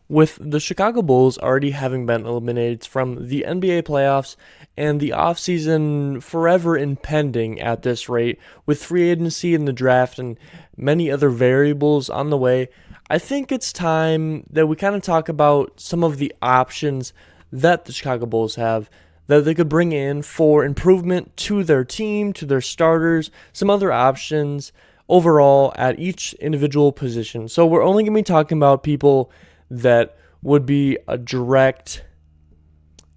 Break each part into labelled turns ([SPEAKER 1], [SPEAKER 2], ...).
[SPEAKER 1] with the Chicago Bulls already having been eliminated from the NBA playoffs and the offseason forever impending at this rate, with free agency in the draft and many other variables on the way, I think it's time that we kind of talk about some of the options that the Chicago Bulls have that they could bring in for improvement to their team, to their starters, some other options overall at each individual position. So we're only going to be talking about people that would be a direct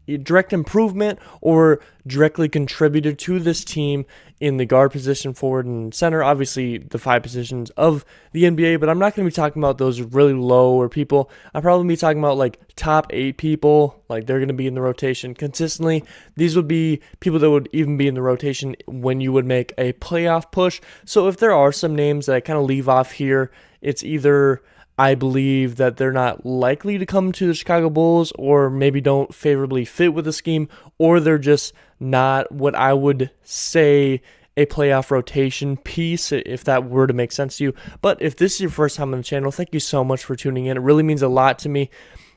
[SPEAKER 1] improvement or directly contributed to this team in the guard position, forward, and center. Obviously, the 5 positions of the NBA, but I'm not going to be talking about those really lower people. I'll probably be talking about like top 8 people, like they're going to be in the rotation consistently. These would be people that would even be in the rotation when you would make a playoff push. So if there are some names that I kind of leave off here, it's either I believe that they're not likely to come to the Chicago Bulls, or maybe don't favorably fit with the scheme, or they're just not what I would say a playoff rotation piece, if that were to make sense to you. But if this is your first time on the channel, thank you so much for tuning in. It really means a lot to me.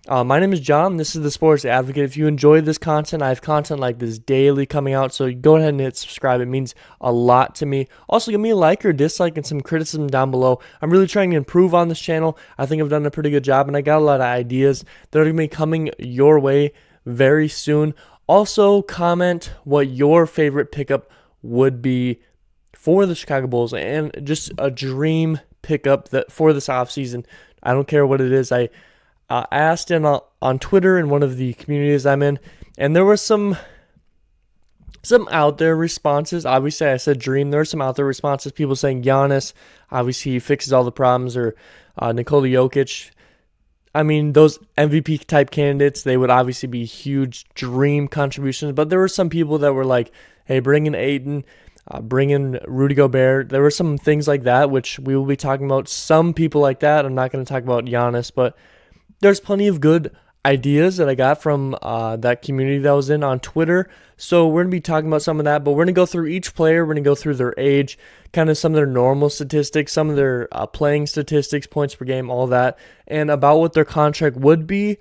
[SPEAKER 1] My name is John. This is the Sports Advocate. If you enjoy this content, I have content like this daily coming out, so go ahead and hit subscribe. It means a lot to me. Also, give me a like or dislike and some criticism down below. I'm really trying to improve on this channel. I think I've done a pretty good job, and I got a lot of ideas that are going to be coming your way very soon. Also, comment what your favorite pickup would be for the Chicago Bulls and just a dream pickup that for this offseason. I don't care what it is. I asked on Twitter in one of the communities I'm in, and there were some out there responses. Obviously, I said dream. There were some out there responses. People saying Giannis, obviously he fixes all the problems, or Nikola Jokic. I mean, those MVP type candidates, they would obviously be huge dream contributions. But there were some people that were like, hey, bring in Ayton, bring in Rudy Gobert. There were some things like that, which we will be talking about. Some people like that. I'm not going to talk about Giannis, but there's plenty of good ideas that I got from that community that I was in on Twitter. So we're going to be talking about some of that, but we're going to go through each player. We're going to go through their age, kind of some of their normal statistics, some of their playing statistics, points per game, all that, and about what their contract would be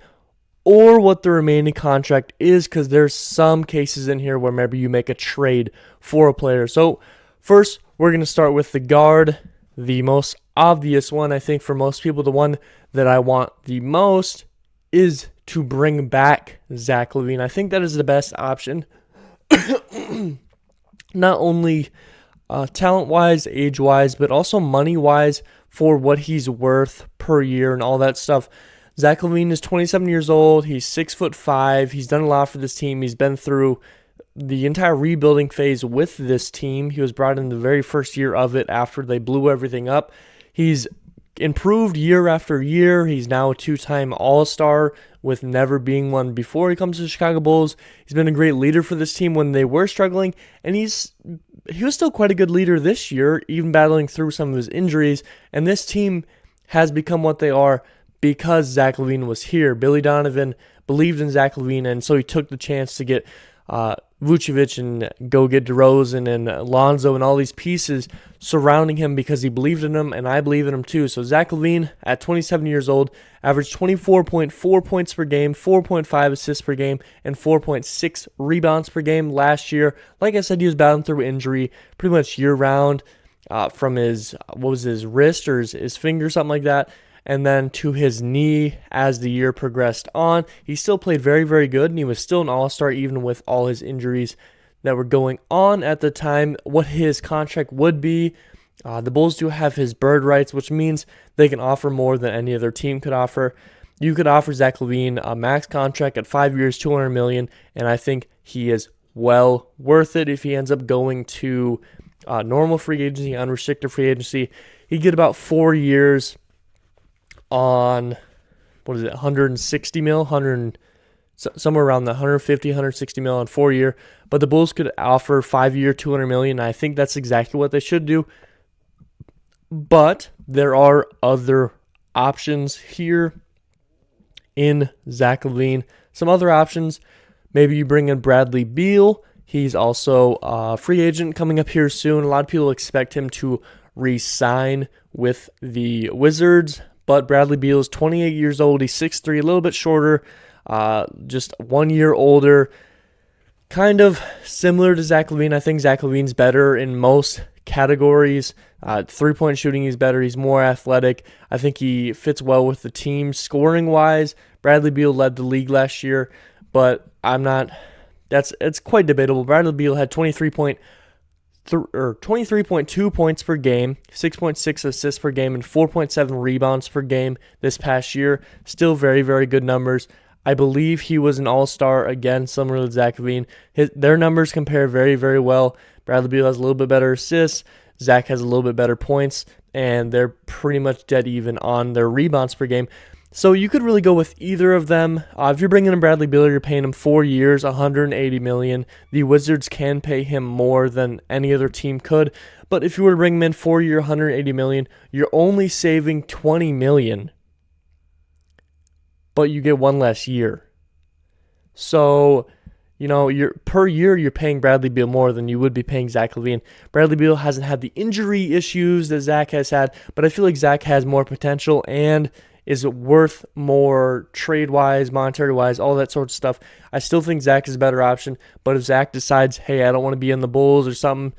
[SPEAKER 1] or what the remaining contract is, because there's some cases in here where maybe you make a trade for a player. So first, we're going to start with the guard, the most obvious one, I think, for most people. The one that I want the most is to bring back Zach LaVine. I think that is the best option. Not only talent-wise, age-wise, but also money-wise for what he's worth per year and all that stuff. Zach LaVine is 27 years old. He's 6'5". He's done a lot for this team. He's been through the entire rebuilding phase with this team. He was brought in the very first year of it after they blew everything up. He's improved year after year. He's now a 2-time All-Star, with never being one before he comes to the Chicago Bulls. He's been a great leader for this team when they were struggling, and he was still quite a good leader this year, even battling through some of his injuries. And this team has become what they are because Zach LaVine was here. Billy Donovan believed in Zach LaVine, and so he took the chance to get Vucevic and go get DeRozan and Lonzo and all these pieces surrounding him because he believed in him, and I believe in him too. So Zach LaVine, at 27 years old, averaged 24.4 points per game, 4.5 assists per game, and 4.6 rebounds per game last year. Like I said, he was battling through injury pretty much year-round from his wrist or his finger, something like that, and then to his knee as the year progressed on. He still played very, very good, and he was still an all-star even with all his injuries that were going on at the time. What his contract would be, the Bulls do have his bird rights, which means they can offer more than any other team could offer. You could offer Zach LaVine a max contract at 5 years, $200 million, and I think he is well worth it if he ends up going to normal free agency, unrestricted free agency. He'd get about 4 years on, 160 mil, somewhere around the 150, 160 mil on 4 year. But the Bulls could offer 5 year, $200 million. I think that's exactly what they should do. But there are other options here in Zach LaVine. Some other options, maybe you bring in Bradley Beal. He's also a free agent coming up here soon. A lot of people expect him to re-sign with the Wizards, But Bradley Beal is 28 years old. He's 6'3", a little bit shorter, just 1 year older. Kind of similar to Zach LaVine. I think Zach LaVine's better in most categories. Three-point shooting, he's better. He's more athletic. I think he fits well with the team. Scoring-wise, Bradley Beal led the league last year, but it's quite debatable. Bradley Beal had 23.2 points per game, 6.6 assists per game, and 4.7 rebounds per game this past year. Still very, very good numbers. I believe he was an all-star again, similar to Zach LaVine. Their numbers compare very, very well. Bradley Beal has a little bit better assists. Zach has a little bit better points, and they're pretty much dead even on their rebounds per game. So you could really go with either of them. If you're bringing in Bradley Beal, you're paying him 4 years, $180 million. The Wizards can pay him more than any other team could. But if you were to bring him in 4 year, $180 million, you're only saving $20 million. But you get one less year. So, per year you're paying Bradley Beal more than you would be paying Zach LaVine. Bradley Beal hasn't had the injury issues that Zach has had, but I feel like Zach has more potential and is worth more trade-wise, monetary-wise, all that sort of stuff. I still think Zach is a better option, but if Zach decides, hey, I don't want to be in the Bulls or something,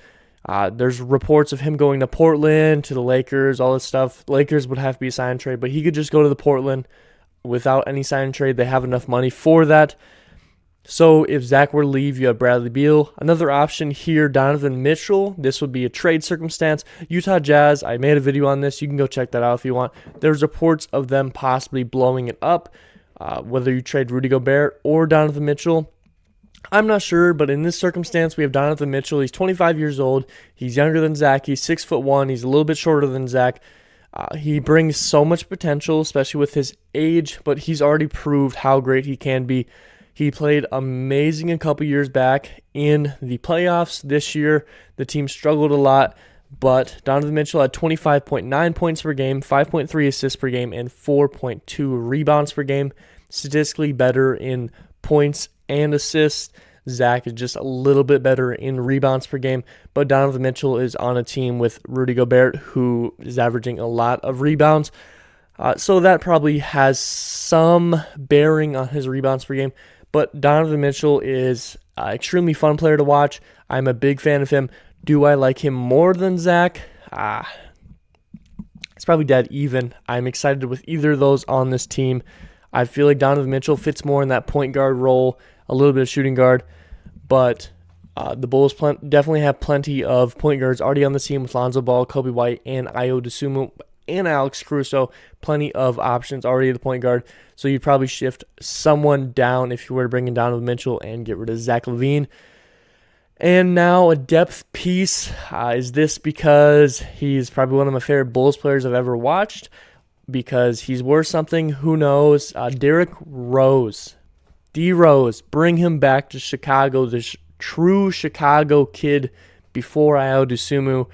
[SPEAKER 1] there's reports of him going to Portland, to the Lakers, all this stuff. Lakers would have to be a sign and trade, but he could just go to the Portland without any sign and trade. They have enough money for that. So if Zach were to leave, you have Bradley Beal. Another option here, Donovan Mitchell. This would be a trade circumstance. Utah Jazz, I made a video on this. You can go check that out if you want. There's reports of them possibly blowing it up, whether you trade Rudy Gobert or Donovan Mitchell. I'm not sure, but in this circumstance, we have Donovan Mitchell. He's 25 years old. He's younger than Zach. He's 6'1". He's a little bit shorter than Zach. He brings so much potential, especially with his age, but he's already proved how great he can be. He played amazing a couple years back in the playoffs. This year, the team struggled a lot, but Donovan Mitchell had 25.9 points per game, 5.3 assists per game, and 4.2 rebounds per game. Statistically better in points and assists. Zach is just a little bit better in rebounds per game, but Donovan Mitchell is on a team with Rudy Gobert, who is averaging a lot of rebounds. So that probably has some bearing on his rebounds per game. But Donovan Mitchell is an extremely fun player to watch. I'm a big fan of him. Do I like him more than Zach? It's probably dead even. I'm excited with either of those on this team. I feel like Donovan Mitchell fits more in that point guard role, a little bit of shooting guard. But the Bulls definitely have plenty of point guards already on the team with Lonzo Ball, Kobe White, and Ayo Dosunmu, and Alex Caruso. Plenty of options already at the point guard. So you'd probably shift someone down if you were to bring in Donovan Mitchell and get rid of Zach LaVine. And now a depth piece. Is this because he's probably one of my favorite Bulls players I've ever watched? Because he's worth something? Who knows? Derrick Rose. D-Rose. Bring him back to Chicago. The true Chicago kid before Ayo Dosunmu.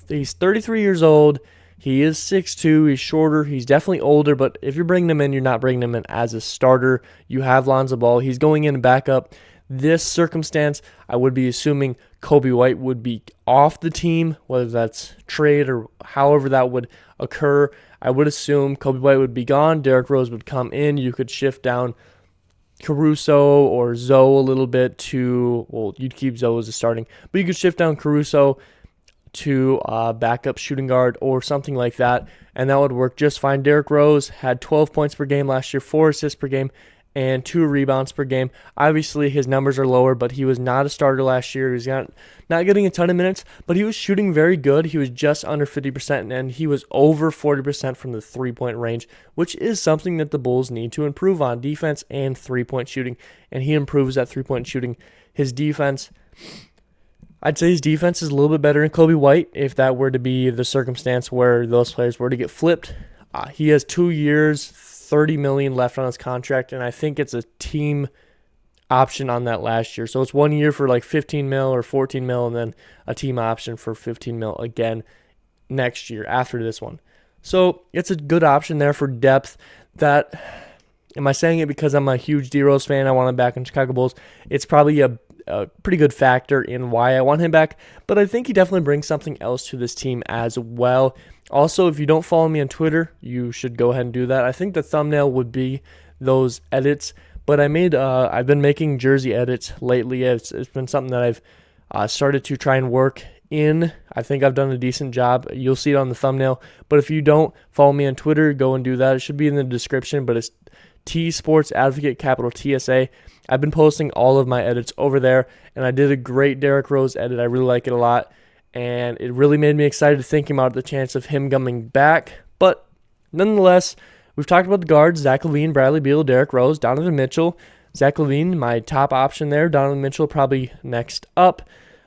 [SPEAKER 1] He's 33 years old. He is 6'2". He's shorter. He's definitely older, but if you're bringing him in, you're not bringing him in as a starter. You have Lonzo Ball. He's going in and back up. This circumstance, I would be assuming Kobe White would be off the team, whether that's trade or however that would occur. I would assume Kobe White would be gone. Derrick Rose would come in. You could shift down Caruso or Zoe a little bit to, well, you'd keep Zoe as a starting, but you could shift down Caruso to backup shooting guard or something like that, and that would work just fine. Derrick Rose had 12 points per game last year, 4 assists per game, and 2 rebounds per game. Obviously, his numbers are lower, but he was not a starter last year. He was not getting a ton of minutes, but he was shooting very good. He was just under 50%, and he was over 40% from the three-point range, which is something that the Bulls need to improve on, defense and three-point shooting, and he improves that three-point shooting. His defense, I'd say his defense is a little bit better than Kobe White if that were to be the circumstance where those players were to get flipped. He has 2 years, $30 million left on his contract, and I think it's a team option on that last year. So it's 1 year for like 15 mil or 14 mil, and then a team option for 15 mil again next year after this one. So it's a good option there for depth. Am I saying it because I'm a huge D-Rose fan? I want him back in Chicago Bulls. It's probably a pretty good factor in why I want him back, but I think he definitely brings something else to this team as well. Also, if you don't follow me on Twitter, you should go ahead and do that. I think the thumbnail would be those edits, but I've been making jersey edits lately. It's been something that I've started to try and work in. I think I've done a decent job. You'll see it on the thumbnail, but if you don't follow me on Twitter, go and do that. It should be in the description, but it's T Sports Advocate, capital TSA. I've been posting all of my edits over there, and I did a great Derrick Rose edit. I really like it a lot, and it really made me excited thinking about the chance of him coming back. But nonetheless, we've talked about the guards: Zach LaVine, Bradley Beal, Derrick Rose, Donovan Mitchell. Zach LaVine, my top option there. Donovan Mitchell probably next up,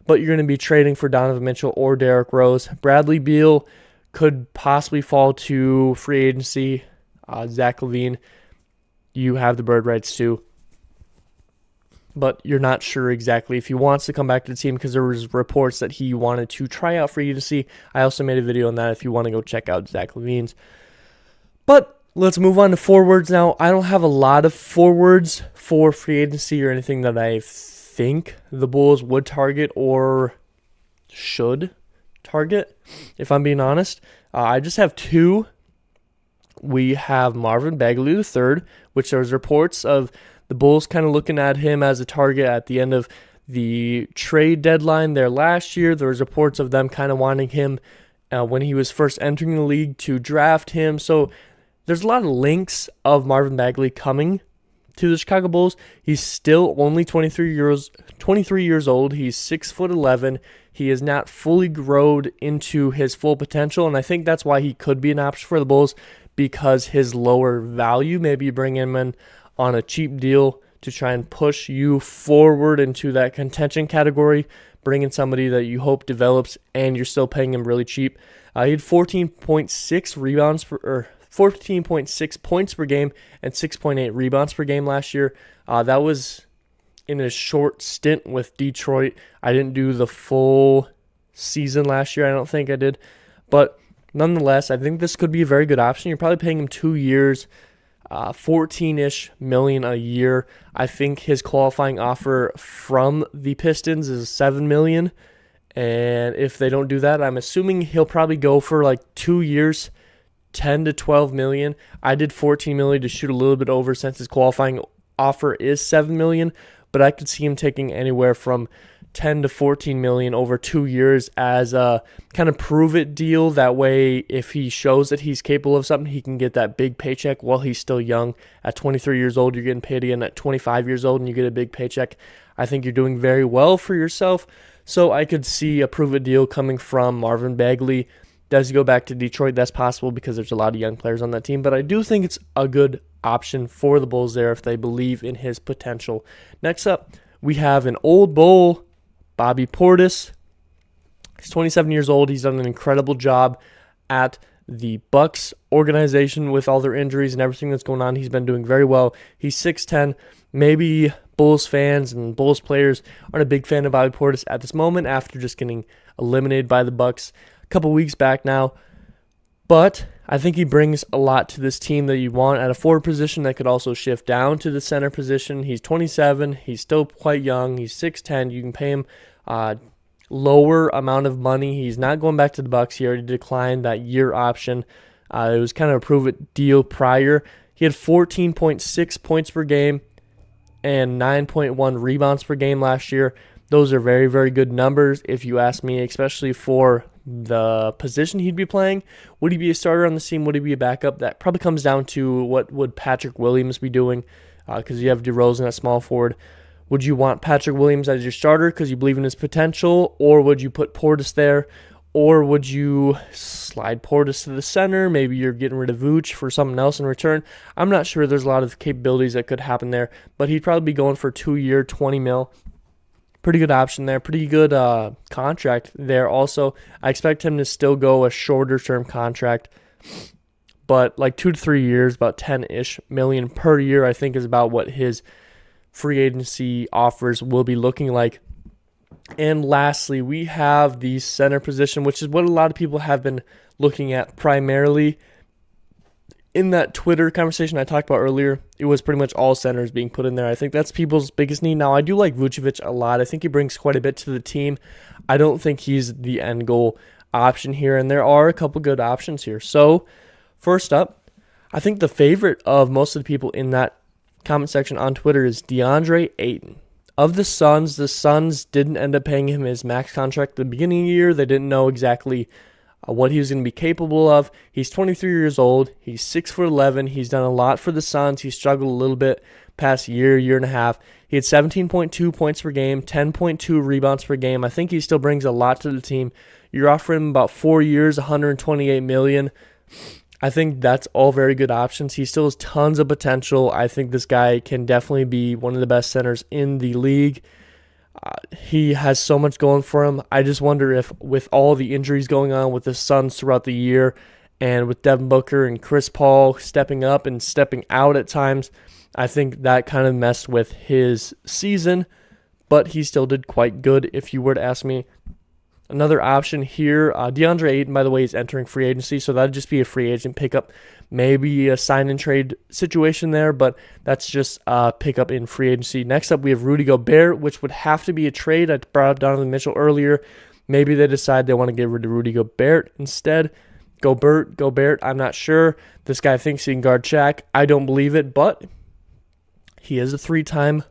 [SPEAKER 1] but you're going to be trading for Donovan Mitchell or Derrick Rose. Bradley Beal could possibly fall to free agency. Zach LaVine, you have the bird rights too, but you're not sure exactly if he wants to come back to the team because there was reports that he wanted to try out free agency. I also made a video on that if you want to go check out Zach LaVine's. But let's move on to forwards now. I don't have a lot of forwards for free agency or anything that I think the Bulls would target or should target, if I'm being honest. I just have two. We have Marvin Bagley III, which there's reports of the Bulls kind of looking at him as a target at the end of the trade deadline there last year. There was reports of them kind of wanting him when he was first entering the league to draft him. So there's a lot of links of Marvin Bagley coming to the Chicago Bulls. He's still only 23 years old. He's 6'11". He is not fully grown into his full potential, and I think that's why he could be an option for the Bulls, because his lower value. Maybe you bring him in on a cheap deal to try and push you forward into that contention category, bring in somebody that you hope develops, and you're still paying him really cheap. He had 14.6 points per game and 6.8 rebounds per game last year. That was in a short stint with Detroit. I didn't do the full season last year. I don't think I did. But nonetheless, I think this could be a very good option. You're probably paying him 2 years, $14-ish million a year. I think his qualifying offer from the Pistons is $7 million. And if they don't do that, I'm assuming he'll probably go for like 2 years, $10 to $12 million. I did $14 million to shoot a little bit over since his qualifying offer is $7 million, but I could see him taking anywhere from $10 to $14 million over 2 years as a kind of prove it deal. That way, if he shows that he's capable of something, he can get that big paycheck while he's still young. At 23 years old, you're getting paid again. At 25 years old, and you get a big paycheck. I think you're doing very well for yourself. So I could see a prove it deal coming from Marvin Bagley. Does he go back to Detroit? That's possible because there's a lot of young players on that team. But I do think it's a good option for the Bulls there if they believe in his potential. Next up, we have an old Bull, Bobby Portis. He's 27 years old. He's done an incredible job at the Bucks organization with all their injuries and everything that's going on. He's been doing very well. He's 6'10". Maybe Bulls fans and Bulls players aren't a big fan of Bobby Portis at this moment after just getting eliminated by the Bucks a couple weeks back now. But I think he brings a lot to this team that you want at a forward position that could also shift down to the center position. He's 27. He's still quite young. He's 6'10". You can pay him lower amount of money. He's not going back to the Bucks. He already declined that year option. It was kind of a prove-it deal prior. He had 14.6 points per game and 9.1 rebounds per game last year. Those are very, very good numbers if you ask me, especially for the position he'd be playing. Would he be a starter on the team? Would he be a backup? That probably comes down to what would Patrick Williams be doing, because you have DeRozan at small forward. Would you want Patrick Williams as your starter because you believe in his potential, or would you put Portis there, or would you slide Portis to the center? Maybe you're getting rid of Vooch for something else in return. I'm not sure. There's a lot of capabilities that could happen there, but he'd probably be going for 2 year, $20 million. Pretty good option there. Pretty good contract there also. I expect him to still go a shorter term contract, but like 2 to 3 years, about 10-ish million per year, I think is about what his free agency offers will be looking like. And lastly, we have the center position, which is what a lot of people have been looking at primarily. in that Twitter conversation I talked about earlier, it was pretty much all centers being put in there. I think that's people's biggest need. Now, I do like Vucevic a lot. I think he brings quite a bit to the team. I don't think he's the end goal option here, and there are a couple good options here. So, first up, I think the favorite of most of the people in that comment section on Twitter is Deandre Ayton. Of the Suns didn't end up paying him his max contract at the beginning of the year. They didn't know exactly what he was going to be capable of. He's 23 years old. He's 6'11". He's done a lot for the Suns. He struggled a little bit past year and a half. He had 17.2 points per game, 10.2 rebounds per game. I think he still brings a lot to the team. You're offering him about 4 years, $128 million. I think that's all very good options. He still has tons of potential. I think this guy can definitely be one of the best centers in the league. He has so much going for him. I just wonder if with all the injuries going on with the Suns throughout the year and with Devin Booker and Chris Paul stepping up and stepping out at times, I think that kind of messed with his season, but he still did quite good if you were to ask me. Another option here, DeAndre Ayton, by the way, is entering free agency, so that'd just be a free agent pickup, maybe a sign-and-trade situation there, but that's just a pickup in free agency. Next up, we have Rudy Gobert, which would have to be a trade. I brought up Donovan Mitchell earlier. Maybe they decide they want to get rid of Rudy Gobert instead. Gobert, I'm not sure. This guy thinks he can guard Shaq. I don't believe it, but he is a 3-time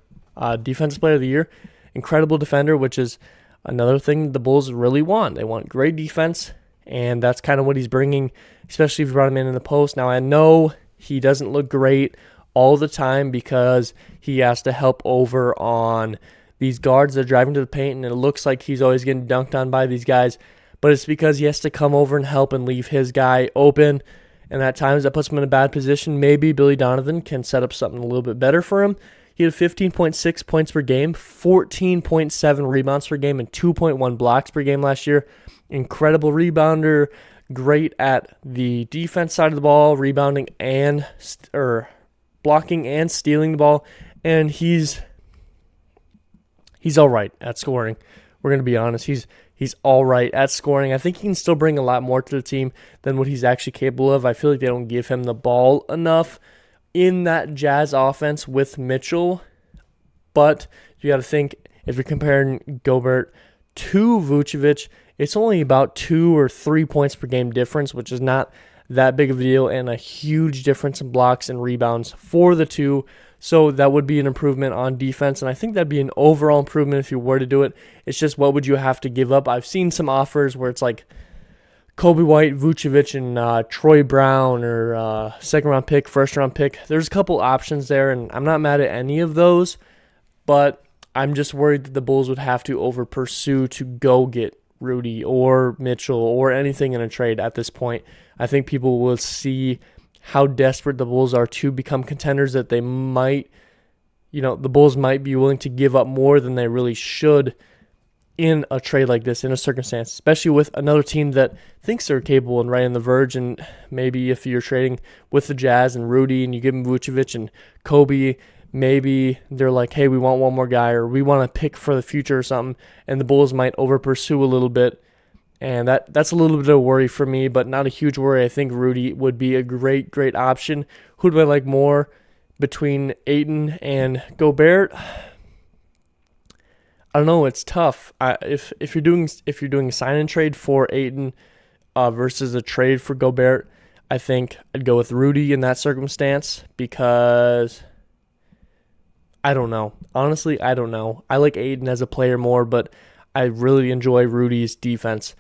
[SPEAKER 1] Defensive Player of the Year. Incredible defender, which is another thing the Bulls really want. They want great defense, and that's kind of what he's bringing, especially if you brought him in the post. Now, I know he doesn't look great all the time because he has to help over on these guards that are driving to the paint, and it looks like he's always getting dunked on by these guys, but it's because he has to come over and help and leave his guy open, and at times that puts him in a bad position. Maybe Billy Donovan can set up something a little bit better for him. He had 15.6 points per game, 14.7 rebounds per game, and 2.1 blocks per game last year. Incredible rebounder, great at the defense side of the ball, rebounding and blocking and stealing the ball, and he's all right at scoring. We're going to be honest. He's all right at scoring. I think he can still bring a lot more to the team than what he's actually capable of. I feel like they don't give him the ball enough in that Jazz offense with Mitchell, but you got to think, if you're comparing Gobert to Vucevic, it's only about 2 or 3 points per game difference, which is not that big of a deal, and a huge difference in blocks and rebounds for the two, so that would be an improvement on defense, and I think that'd be an overall improvement if you were to do it. It's just, what would you have to give up? I've seen some offers where it's like Kobe White, Vucevic, and Troy Brown, or second-round pick, first-round pick. There's a couple options there, and I'm not mad at any of those, but I'm just worried that the Bulls would have to over-pursue to go get Rudy or Mitchell or anything in a trade at this point. I think people will see how desperate the Bulls are to become contenders, that they might, the Bulls might be willing to give up more than they really should in a trade like this, in a circumstance, especially with another team that thinks they're capable and right on the verge. And maybe if you're trading with the Jazz and Rudy and you give them Vucevic and Kobe, maybe they're like, hey, we want one more guy, or we want to pick for the future or something, and the Bulls might over-pursue a little bit. And that's a little bit of a worry for me, but not a huge worry. I think Rudy would be a great, great option. Who do I like more between Ayton and Gobert? I don't know. It's tough. If you're doing a sign and trade for Ayton versus a trade for Gobert, I think I'd go with Rudy in that circumstance, because I don't know. Honestly, I don't know. I like Ayton as a player more, but I really enjoy Rudy's defense.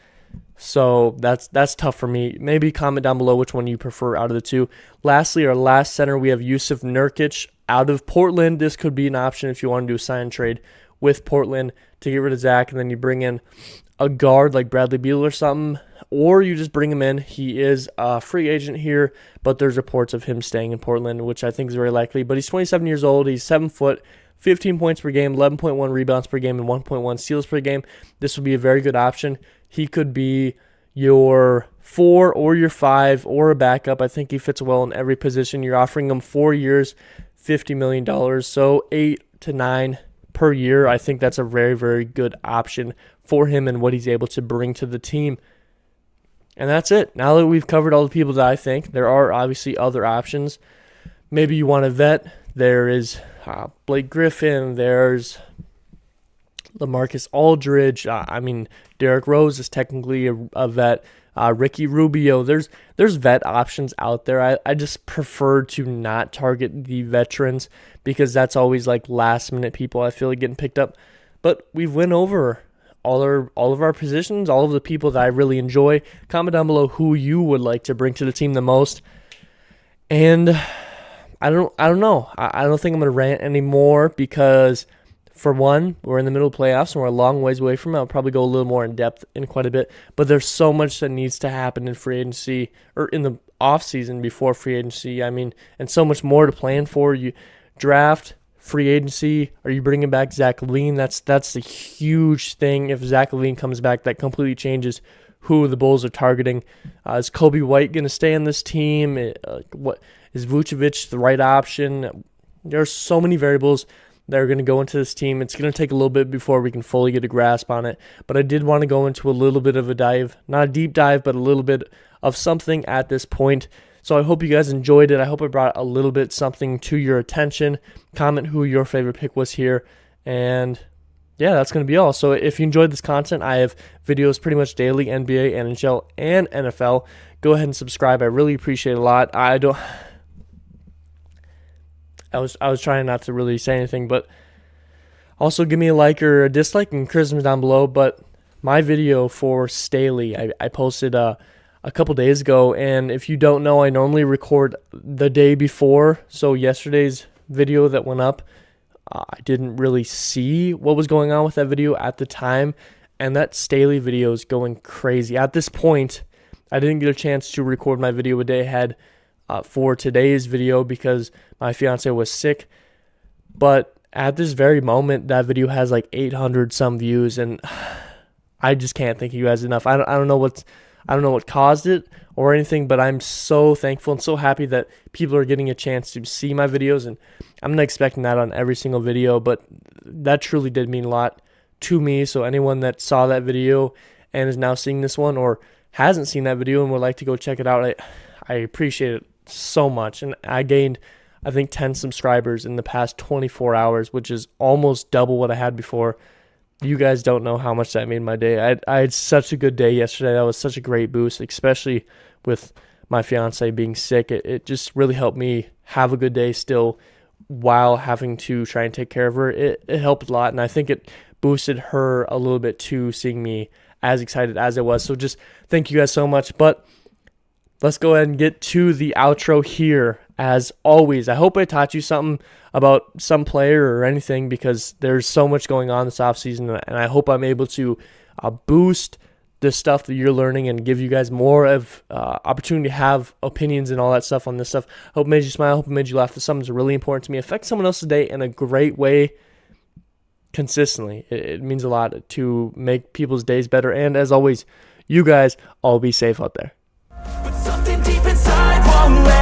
[SPEAKER 1] So that's tough for me. Maybe comment down below which one you prefer out of the two. Lastly, our last center, we have Jusuf Nurkic out of Portland. This could be an option if you want to do a sign and trade with Portland to get rid of Zach, and then you bring in a guard like Bradley Beal or something, or you just bring him in. He is a free agent here, but there's reports of him staying in Portland, which I think is very likely. But he's 27 years old. He's 7 foot, 15 points per game, 11.1 rebounds per game, and 1.1 steals per game. This would be a very good option. He could be your 4 or your 5 or a backup. I think he fits well in every position. You're offering him 4 years, $50 million, so 8 to 9 per year. I think that's a very, very good option for him and what he's able to bring to the team. And that's it. Now that we've covered all the people that I think, there are obviously other options. Maybe you want to vet. There is Blake Griffin. There's LaMarcus Aldridge. Derrick Rose is technically a vet. Ricky Rubio. There's vet options out there. I just prefer to not target the veterans because that's always like last minute people I feel like getting picked up. But we've went over all of our positions, all of the people that I really enjoy. Comment down below who you would like to bring to the team the most. And I don't know. I don't think I'm gonna rant anymore because, for one, we're in the middle of playoffs and we're a long ways away from it. I'll probably go a little more in depth in quite a bit. But there's so much that needs to happen in free agency or in the off season before free agency. And so much more to plan for. You draft, free agency. Are you bringing back Zach LaVine? That's the huge thing. If Zach LaVine comes back, that completely changes who the Bulls are targeting. Is Kobe White going to stay on this team? What is Vucevic the right option? There are so many variables that are going to go into this team. It's going to take a little bit before we can fully get a grasp on it. But I did want to go into a little bit of a dive, not a deep dive, but a little bit of something at this point. So I hope you guys enjoyed it. I hope I brought a little bit something to your attention. Comment who your favorite pick was here. And yeah, that's going to be all. So if you enjoyed this content, I have videos pretty much daily, NBA, NHL, and NFL. Go ahead and subscribe. I really appreciate it a lot. I was trying not to really say anything, but also give me a like or a dislike and criticism down below. But my video for Staley, I posted a couple days ago, and if you don't know, I normally record the day before. So yesterday's video that went up, I didn't really see what was going on with that video at the time, and that Staley video is going crazy. At this point, I didn't get a chance to record my video a day ahead for today's video because my fiance was sick. But at this very moment, that video has like 800 some views, and I just can't thank you guys enough. I don't know what caused it or anything, but I'm so thankful and so happy that people are getting a chance to see my videos, and I'm not expecting that on every single video, but that truly did mean a lot to me. So anyone that saw that video and is now seeing this one or hasn't seen that video and would like to go check it out, I appreciate it so much. And I gained, I think, 10 subscribers in the past 24 hours, which is almost double what I had before. You guys don't know how much that made my day. I had such a good day yesterday. That was such a great boost, especially with my fiance being sick. It just really helped me have a good day still while having to try and take care of her. It helped a lot, and I think it boosted her a little bit too, seeing me as excited as I was. So just thank you guys so much. But let's go ahead and get to the outro here. As always, I hope I taught you something about some player or anything, because there's so much going on this offseason, and I hope I'm able to boost the stuff that you're learning and give you guys more of opportunity to have opinions and all that stuff on this stuff. Hope it made you smile. Hope it made you laugh. This something's really important to me. Affect someone else's day in a great way consistently. It means a lot to make people's days better. And as always, you guys all be safe out there.
[SPEAKER 2] But something deep inside won't let